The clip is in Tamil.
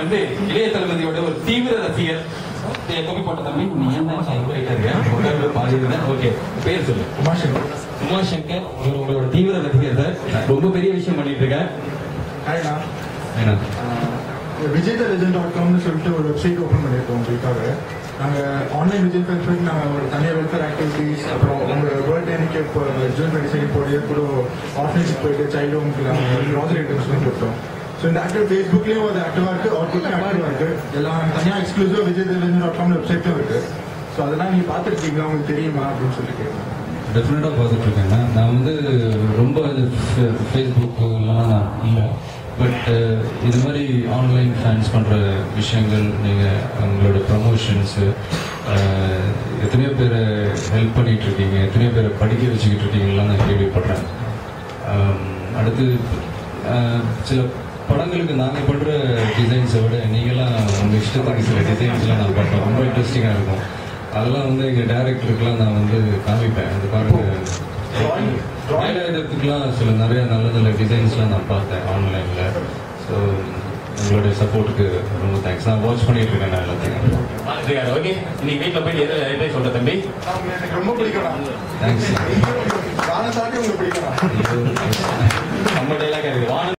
வந்து இளைய தளபதியோட ஒரு தீவிர ரசிகர். கோபி போட்ட தம்பி நீ என்ன ஓகே பேர் சொல்லு. உமாசங்கர் உங்களோட தீவிர ரசிகர் சார். ரொம்ப பெரிய விஷயம் பண்ணிட்டு இருக்கேன். vijaydalegen.com சொல்லிட்டு ஒரு வெப்சைட் ஓபன் பண்ணிருக்கோம் உங்களுக்காக. நாங்க ஆன்லைன் விஜய் ஃபெஸ்ட் நாங்க ஒரு தனியாக வெல்ஃபேர் ஆக்டிவிட்டிஸ், அப்புறம் உங்க பர்த்டே அன்னைக்கு இப்போ ஜூன் 22 கூட ஆர்ஃபனேஜ் போயிட்டு சைல்டு ஹோம்க்கு க்ராசரி ஐட்டம்ஸ்லாம் கொடுத்தோம். ஸோ இந்த ஆக்டிவ் ஃபேஸ்புக்லேயும் அது ஆக்டிவாக இருக்குது, அவுட்புட்லையும் ஆக்டிவாக இருக்குது. எல்லாம் தனியாக எக்ஸ்க்ளூசிவாக vijaydalegen.com வெப்சைட்டும் இருக்குது. ஸோ அதெல்லாம் நீங்கள் பார்த்துருக்கீங்களா, உங்களுக்கு தெரியுமா அப்படின்னு சொல்லி கேட்குறேன். டெஃபினட்டாக பார்த்துட்ருக்கேங்க. நான் வந்து ரொம்ப ஃபேஸ்புக்கெலாம் நான் இல்லை, பட் இது மாதிரி ஆன்லைன் ஃபேன்ஸ் பண்ணுற விஷயங்கள், நீங்கள் உங்களோட ப்ரமோஷன்ஸு, எத்தனையோ பேரை ஹெல்ப் பண்ணிகிட்ருக்கீங்க, எத்தனையோ பேரை படிக்க வச்சுக்கிட்டு இருக்கீங்கலாம் நான் கேள்விப்படுறேன். அடுத்து சில படங்களுக்கு நாங்கள் பண்ணுற டிசைன்ஸை விட நீங்களாம் உங்கள் இஷ்டத்துக்கு சில டிசைன்ஸ்லாம் நான் பண்ணுறோம், ரொம்ப இன்ட்ரெஸ்டிங்காக இருக்கும். அதெல்லாம் வந்து எங்கள் டைரக்டருக்கெலாம் நான் வந்து காமிப்பேன். அது பாருங்கள், டைரக்டருக்குலாம் சில நிறைய நல்ல நல்ல டிசைன்ஸ்லாம் நான் பார்த்தேன் ஆன்லைனில். ஸோ உங்களுடைய சப்போர்ட்டுக்கு ரொம்ப தேங்க்ஸ். நான் வாட்ச் பண்ணிட்டு இருக்கேன் நான் எல்லாத்தையும். ஓகே, இன்னைக்கு வீட்டில் போய் எதை சொல்ற தம்பி? எனக்கு ரொம்ப பிடிக்கும். தேங்க்ஸ். உங்களுக்கு பிடிக்கும். நம்ம டைலாக் இருக்கு.